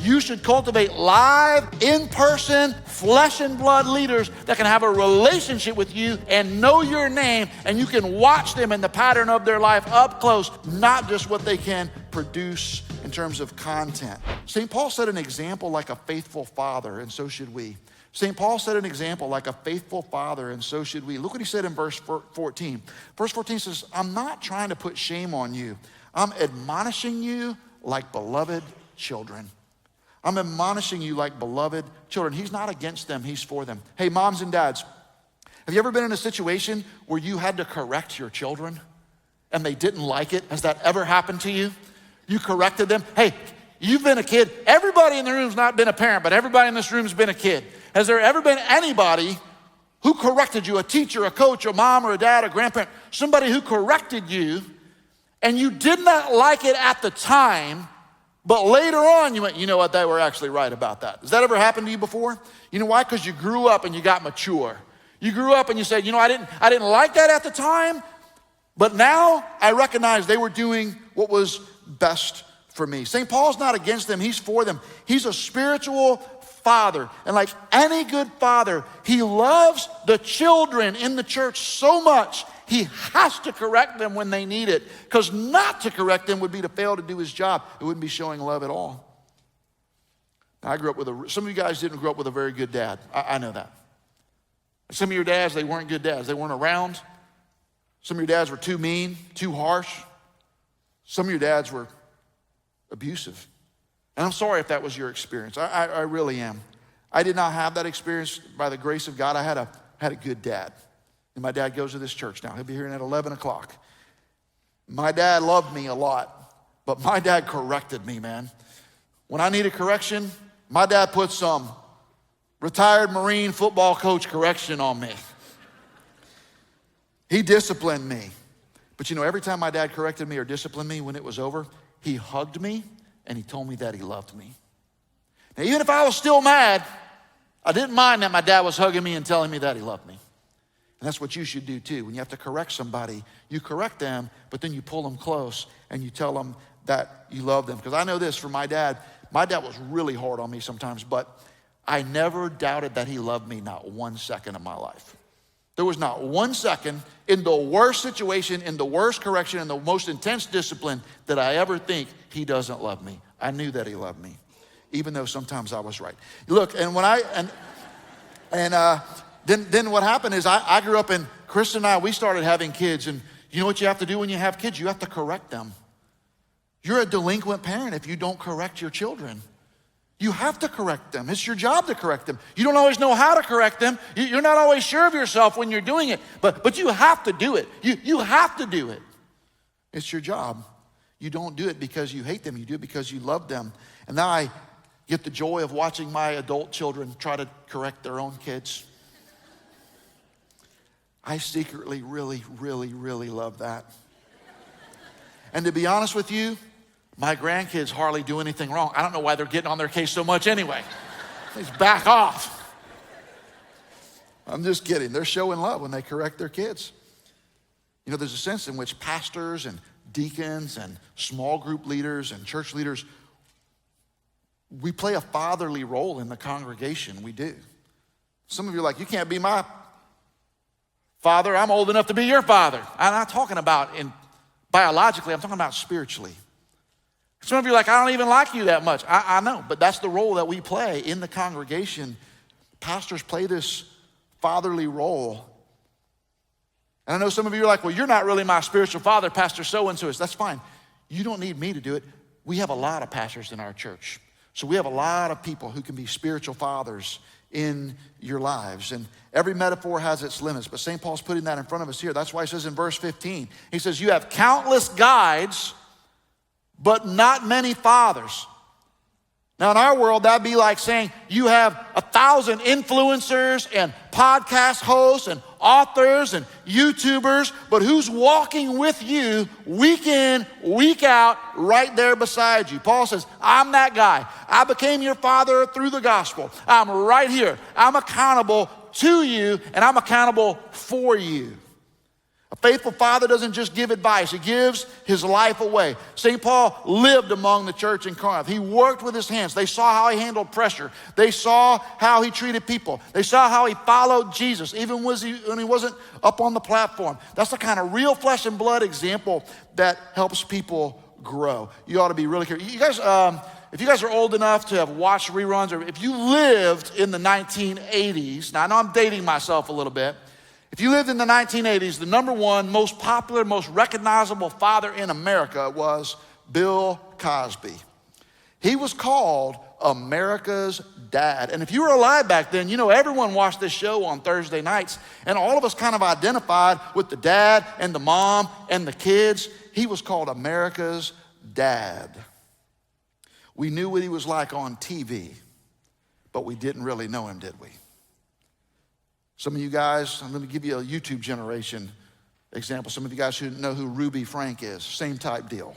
You should cultivate live, in-person, flesh and blood leaders that can have a relationship with you and know your name, and you can watch them in the pattern of their life up close, not just what they can produce in terms of content. St. Paul set an example like a faithful father, and so should we. St. Paul set an example like a faithful father, and so should we. Look what he said in verse 14. Verse 14 says, I'm not trying to put shame on you. I'm admonishing you like beloved children. I'm admonishing you like beloved children. He's not against them, he's for them. Hey, moms and dads, have you ever been in a situation where you had to correct your children and they didn't like it? Has that ever happened to you? You corrected them? Hey, you've been a kid. Everybody in the room's not been a parent, but everybody in this room's been a kid. Has there ever been anybody who corrected you, a teacher, a coach, a mom or a dad, a grandparent, somebody who corrected you and you did not like it at the time, but later on you went, you know what, they were actually right about that. Has that ever happened to you before? You know why? Because you grew up and you got mature. You grew up and you said, you know, I didn't like that at the time, but now I recognize they were doing what was best for me. St. Paul's not against them, he's for them. He's a spiritual father, and like any good father, he loves the children in the church so much, he has to correct them when they need it, because not to correct them would be to fail to do his job. It wouldn't be showing love at all. Now, I grew up with some of you guys didn't grow up with a very good dad. I know that. Some of your dads, they weren't good dads. They weren't around. Some of your dads were too mean, too harsh. Some of your dads were abusive. And I'm sorry if that was your experience. I really am. I did not have that experience. By the grace of God, I had a good dad. And my dad goes to this church now. He'll be here at 11 o'clock. My dad loved me a lot, but my dad corrected me, man. When I needed correction, my dad put some retired Marine football coach correction on me. He disciplined me. But you know, every time my dad corrected me or disciplined me when it was over, he hugged me and he told me that he loved me. Now, even if I was still mad, I didn't mind that my dad was hugging me and telling me that he loved me. And that's what you should do too. When you have to correct somebody, you correct them, but then you pull them close and you tell them that you love them. Because I know this from my dad was really hard on me sometimes, but I never doubted that he loved me not 1 second of my life. There was not 1 second in the worst situation, in the worst correction, in the most intense discipline that I ever think he doesn't love me. I knew that he loved me, even though sometimes I was right. Look, and when then what happened is I grew up, and Kristen and I, we started having kids, and you know what you have to do when you have kids? You have to correct them. You're a delinquent parent if you don't correct your children. You have to correct them. It's your job to correct them. You don't always know how to correct them. You're not always sure of yourself when you're doing it, but you have to do it. You have to do it. It's your job. You don't do it because you hate them. You do it because you love them. And now I get the joy of watching my adult children try to correct their own kids. I secretly really, really, really love that. And to be honest with you, my grandkids hardly do anything wrong. I don't know why they're getting on their case so much anyway. Please back off. I'm just kidding. They're showing love when they correct their kids. You know, there's a sense in which pastors and deacons and small group leaders and church leaders, we play a fatherly role in the congregation. We do. Some of you are like, you can't be my father. I'm old enough to be your father. I'm not talking about biologically. I'm talking about spiritually. Some of you are like, I don't even like you that much. I know, but that's the role that we play in the congregation. Pastors play this fatherly role. And I know some of you are like, well, you're not really my spiritual father, Pastor so-and-so is. That's fine. You don't need me to do it. We have a lot of pastors in our church. So we have a lot of people who can be spiritual fathers in your lives. And every metaphor has its limits, but St. Paul's putting that in front of us here. That's why he says in verse 15, he says, you have countless guides, but not many fathers. Now in our world, that'd be like saying you have 1,000 influencers and podcast hosts and authors and YouTubers, but who's walking with you week in, week out, right there beside you? Paul says, I'm that guy. I became your father through the gospel. I'm right here. I'm accountable to you, and I'm accountable for you. A faithful father doesn't just give advice, he gives his life away. St. Paul lived among the church in Corinth. He worked with his hands. They saw how he handled pressure. They saw how he treated people. They saw how he followed Jesus, even when he wasn't up on the platform. That's the kind of real flesh and blood example that helps people grow. You ought to be really careful. You guys, if you guys are old enough to have watched reruns, or if you lived in the 1980s, now I know I'm dating myself a little bit. If you lived in the 1980s, the number one most popular, most recognizable father in America was Bill Cosby. He was called America's dad. And if you were alive back then, you know everyone watched this show on Thursday nights, and all of us kind of identified with the dad and the mom and the kids. He was called America's dad. We knew what he was like on TV, but we didn't really know him, did we? Some of you guys, I'm going to give you a YouTube generation example. Some of you guys who know who Ruby Frank is, same type deal.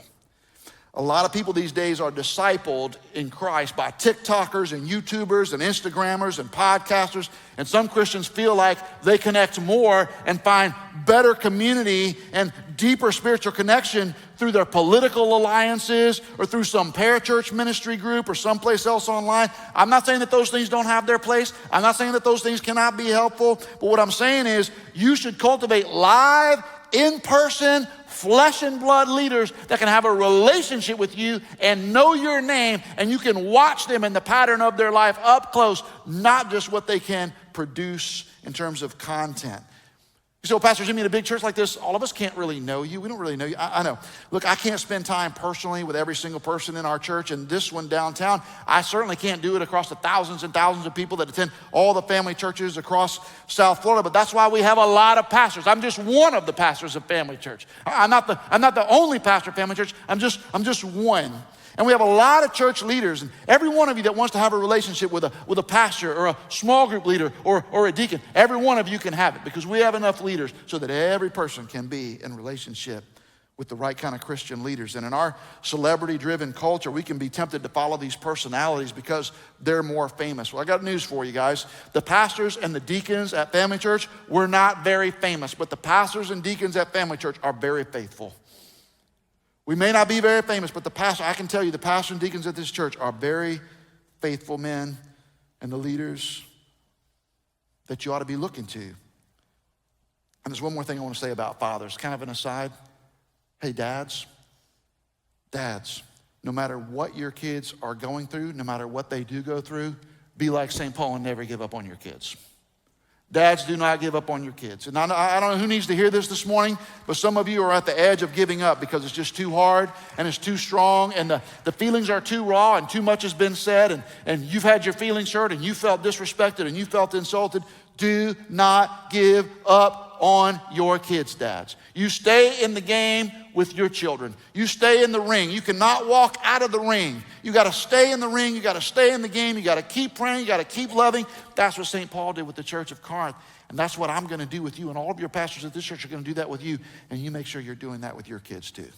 A lot of people these days are discipled in Christ by TikTokers and YouTubers and Instagrammers and podcasters, and some Christians feel like they connect more and find better community and deeper spiritual connection through their political alliances or through some parachurch ministry group or someplace else online. I'm not saying that those things don't have their place. I'm not saying that those things cannot be helpful, but what I'm saying is you should cultivate live, in-person, flesh and blood leaders that can have a relationship with you and know your name, and you can watch them in the pattern of their life up close, not just what they can produce in terms of content. You say, well, Pastor Jimmy, in a big church like this, all of us can't really know you. We don't really know you. I know. Look, I can't spend time personally with every single person in our church, and this one downtown, I certainly can't do it across the thousands and thousands of people that attend all the family churches across South Florida, but that's why we have a lot of pastors. I'm just one of the pastors of Family Church. I'm not the only pastor of Family Church. I'm just one. And we have a lot of church leaders, and every one of you that wants to have a relationship with a pastor or a small group leader or a deacon, every one of you can have it, because we have enough leaders so that every person can be in relationship with the right kind of Christian leaders. And in our celebrity-driven culture, we can be tempted to follow these personalities because they're more famous. Well, I got news for you guys. The pastors and the deacons at Family Church were not very famous, but the pastors and deacons at Family Church are very faithful. We may not be very famous, but I can tell you the pastors and deacons at this church are very faithful men and the leaders that you ought to be looking to. And there's one more thing I want to say about fathers, kind of an aside. Hey, dads, no matter what your kids are going through, no matter what they do go through, be like St. Paul and never give up on your kids. Dads, do not give up on your kids. And I don't know who needs to hear this morning, but some of you are at the edge of giving up because it's just too hard and it's too strong and the feelings are too raw and too much has been said and you've had your feelings hurt and you felt disrespected and you felt insulted. Do not give up on your kids, dads. You stay in the game with your children. You stay in the ring. You cannot walk out of the ring. You got to stay in the ring. You got to stay in the game. You got to keep praying. You got to keep loving. That's what St. Paul did with the church of Corinth. And that's what I'm going to do with you. And all of your pastors at this church are going to do that with you. And you make sure you're doing that with your kids too.